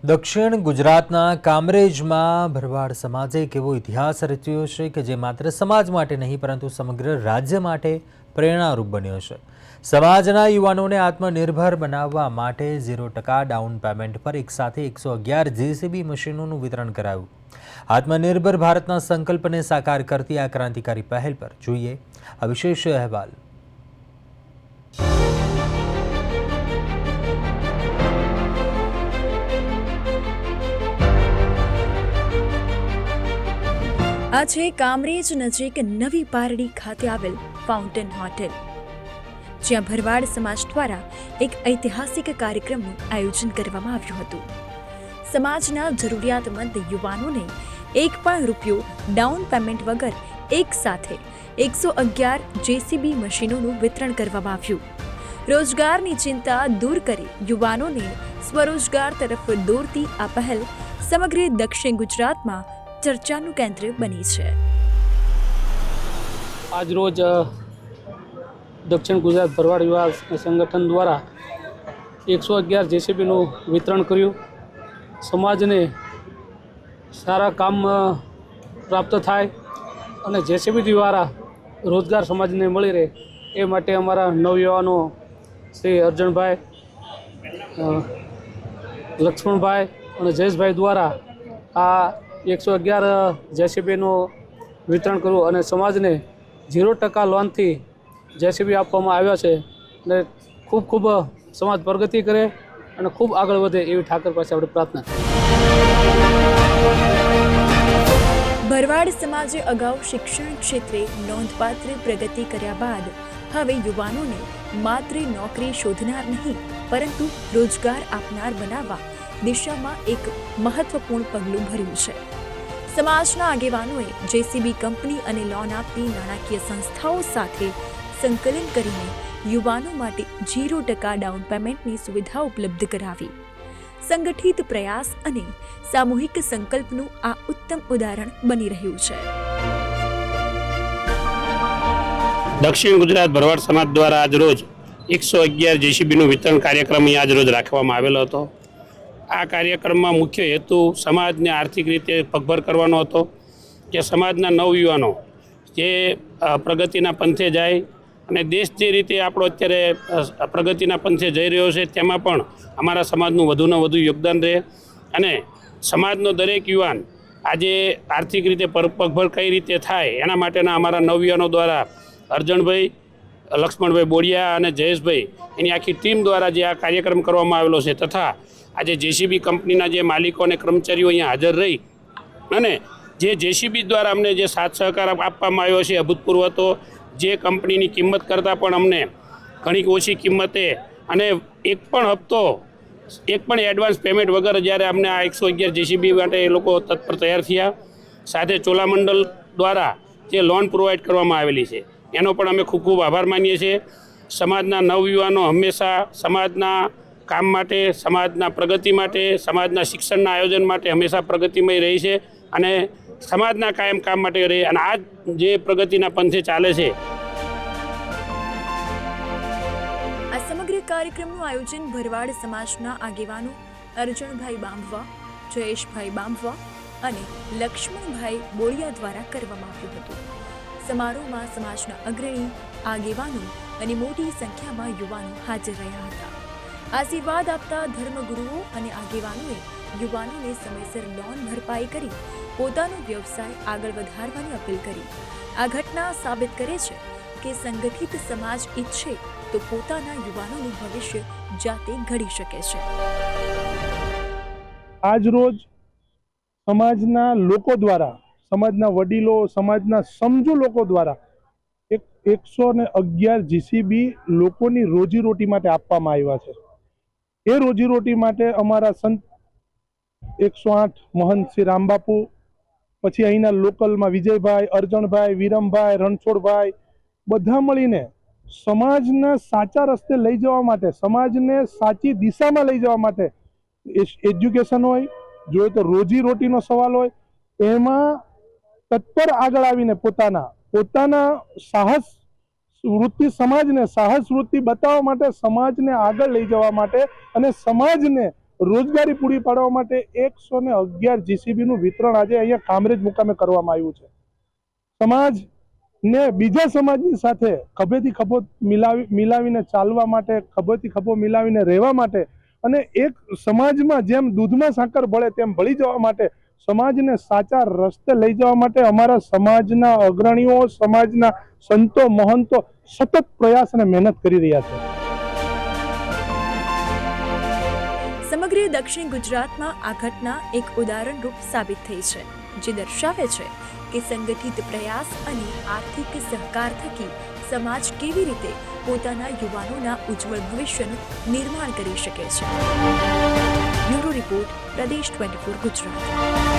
દક્ષિણ ગુજરાતના કામરેજમાં ભરવાડ સમાજે એક એવો ઇતિહાસ રચ્યો છે કે જે માત્ર સમાજ માટે નહીં પરંતુ સમગ્ર રાજ્ય માટે પ્રેરણારૂપ બન્યો છે। સમાજના યુવાનોને આત્મનિર્ભર બનાવવા માટે 0% ડાઉન પેમેન્ટ પર એકસાથે 111 જેસીબી મશીનોનું વિતરણ કરાયું। આત્મનિર્ભર ભારતના સંકલ્પને સાકાર કરતી આ ક્રાંતિકારી પહેલ પર જોઈએ આ વિશેષ અહેવાલ। આ છે કામરેજ નજીક નવી પારડી ખાતે આવેલ ફાઉન્ટેન હોટેલ, જ્યાં ભરવાડ સમાજ દ્વારા એક ઐતિહાસિક કાર્યક્રમનું આયોજન કરવામાં આવ્યું હતું। સમાજના જરૂરિયાતમંદ યુવાનોને એક પણ રૂપિયો ડાઉન પેમેન્ટ વગર એક સાથે 111 જેસીબી મશીનોનું વિતરણ કરવામાં આવ્યું। રોજગારની ચિંતા દૂર કરી યુવાનોને સ્વરોજગાર તરફ દોરતી આ પહેલ સમગ્ર દક્ષિણ ગુજરાતમાં ચર્ચાનું કેન્દ્ર બની છે। આજ રોજ દક્ષિણ ગુજરાત ભરવાડ યુવા સંગઠન દ્વારા 111 જેસીબીનું વિતરણ કર્યું। સમાજને સારા કામ પ્રાપ્ત થાય અને જેસીબી દ્વારા રોજગાર સમાજને મળી રહે એ માટે અમારા નવયુવાનો શ્રી અર્જણભાઈ, લક્ષ્મણભાઈ અને જયેશભાઈ દ્વારા આ 111 જેસીબીનું વિતરણ કર્યું અને સમાજને 0% લોનથી જેસીબી આપવામાં આવ્યા છે અને ખૂબ ખૂબ સમાજ પ્રગતિ કરે અને ખૂબ આગળ વધે એવી ઠાકર પાસે આપણે પ્રાર્થના કરીએ। ભરવાડ સમાજે અગાઉ શિક્ષણ ક્ષેત્રે નોંધપાત્ર પ્રગતિ કર્યા બાદ હવે યુવાનોને માત્ર નોકરી શોધનાર નહીં પરંતુ રોજગાર આપનાર બનાવવા દિશામાં એક મહત્વપૂર્ણ પગલું ભર્યું છે। સમાજના આગેવાનોએ જેસીબી કંપની અને લોન આપતી નાણાકીય સંસ્થાઓ સાથે સંકલન કરીને યુવાનો માટે 0% ડાઉન પેમેન્ટની સુવિધા ઉપલબ્ધ કરાવી। સંગઠિત પ્રયાસ અને સામૂહિક સંકલ્પનું આ ઉત્તમ ઉદાહરણ બની રહ્યું છે। દક્ષિણ ગુજરાત ભરવાડ સમાજ દ્વારા આજરોજ 111 જેસીબીનું વિતરણ કાર્યક્રમ આજરોજ રાખવામાં આવેલો હતો। આ કાર્યક્રમમાં મુખ્ય હેતુ સમાજને આર્થિક રીતે પગભર કરવાનો હતો કે સમાજના નવયુવાનો જે પ્રગતિના પંથે જાય અને દેશ જે રીતે આપણો અત્યારે પ્રગતિના પંથે જઈ રહ્યો છે તેમાં પણ અમારા સમાજનું વધુને વધુ યોગદાન રહે અને સમાજનો દરેક યુવાન આજે આર્થિક રીતે પગભર કઈ રીતે થાય એના માટેના અમારા નવયુવાનો દ્વારા અર્જણભાઈ, લક્ષ્મણભાઈ બોડિયા અને જયેશભાઈ એની આખી ટીમ દ્વારા જે આ કાર્યક્રમ કરવામાં આવેલો છે તથા આજે જેસીબી કંપનીના જે માલિકો અને કર્મચારીઓ અહીંયા હાજર રહી અને જે જેસીબી દ્વારા અમને જે સાથ સહકાર આપવામાં આવ્યો છે અભૂતપૂર્વ હતો। જે કંપનીની કિંમત કરતાં પણ અમને ઘણી ઓછી કિંમતે અને એક પણ એડવાન્સ પેમેન્ટ વગર જ્યારે અમને આ 111 જેસીબી માટે એ લોકો તત્પર તૈયાર થયા। સાથે ચોલામંડળ દ્વારા જે લોન પ્રોવાઈડ કરવામાં આવેલી છે એનો પણ અમે ખૂબ ખૂબ આભાર માનીએ છીએ। સમાજના નવયુવાનો હંમેશા સમાજના કામ માટે, સમાજના પ્રગતિ માટે, સમાજના શિક્ષણના આયોજન માટે હંમેશા પ્રગતિમય રહી છે અને સમાજના કાયમ કામ માટે રહે અને આ જે પ્રગતિના પંથે ચાલે છે। આ સમગ્ર કાર્યક્રમનું આયોજન ભરવાડ સમાજના આગેવાનો અર્જણભાઈ બાંભવા, જયેશભાઈ બાંભવા અને લક્ષ્મણભાઈ બોડિયા દ્વારા કરવામાં આવ્યું હતું। સમારોહમાં સમાજના અગ્રણી આગેવાનો અને મોટી સંખ્યામાં યુવાનો હાજર રહ્યા હતા। આશીર્વાદ આપતા ધર્મગુરુઓ અને આગેવાનોએ યુવાનોને સમયસર લોન ભરપાઈ કરી પોતાનો વ્યવસાય આગળ વધારવાની અપીલ કરી। આ ઘટના સાબિત કરે છે કે સંગઠિત સમાજ ઈચ્છે તો પોતાના યુવાનોનું ભવિષ્ય જાતે ઘડી શકે છે। આજ રોજ સમાજના લોકો દ્વારા, સમાજના વડીલો, સમાજના સમજુ લોકો દ્વારા 111 જેસીબી લોકોની રોજીરોટી માટે આપવામાં આવ્યા છે। એ રોજીરોટી માટે અમારા સંત 108 મહંત શ્રી રામબાપુ, પછી અહીંના લોકલમાં વિજયભાઈ, અર્જણભાઈ, વિરમભાઈ, રણછોડભાઈ બધા મળીને સમાજના સાચા રસ્તે લઈ જવા માટે, સમાજને સાચી દિશામાં લઈ જવા માટે એજ્યુકેશન હોય, જોઈએ તો રોજીરોટીનો સવાલ હોય, એમાં તત્પર આગળ આવીને પોતાના સાહસ વૃત્તિ સમાજને સાહસ વૃત્તિ બતાવવા માટે, સમાજને આગળ લઈ જવા માટે અને સમાજને રોજગારી પૂરી પાડવા માટે 111 જીસીબીનું વિતરણ આજે અહીંયા કામરેજ મુકામે કરવામાં આવ્યું છે. સમાજને બીજા સમાજની સાથે ખભેથી ખભો મિલાવીને ચાલવા માટે, ખભેથી ખભો મિલાવીને રહેવા માટે અને એક સમાજમાં જેમ દૂધમાં સાકર ભળે તેમ ભળી જવા માટે, સમાજને સાચા રસ્તે લઈ જવા માટે અમારા સમાજના અગ્રણીઓ, સમાજના સંતો, મહંતો સતત પ્રયાસ અને મહેનત કરી રહ્યા છે. સમગ્ર દક્ષિણ ગુજરાતમાં આ ઘટના એક ઉદાહરણરૂપ સાબિત થઈ છે, જે દર્શાવે છે કે સંગઠિત પ્રયાસ અને આર્થિક સહકાર થકી સમાજ કેવી રીતે પોતાના યુવાનોના ઉજ્જવળ ભવિષ્યનું નિર્માણ કરી શકે છે. બ્યુરો રિપોર્ટ, પ્રદેશ 24 ગુજરાત.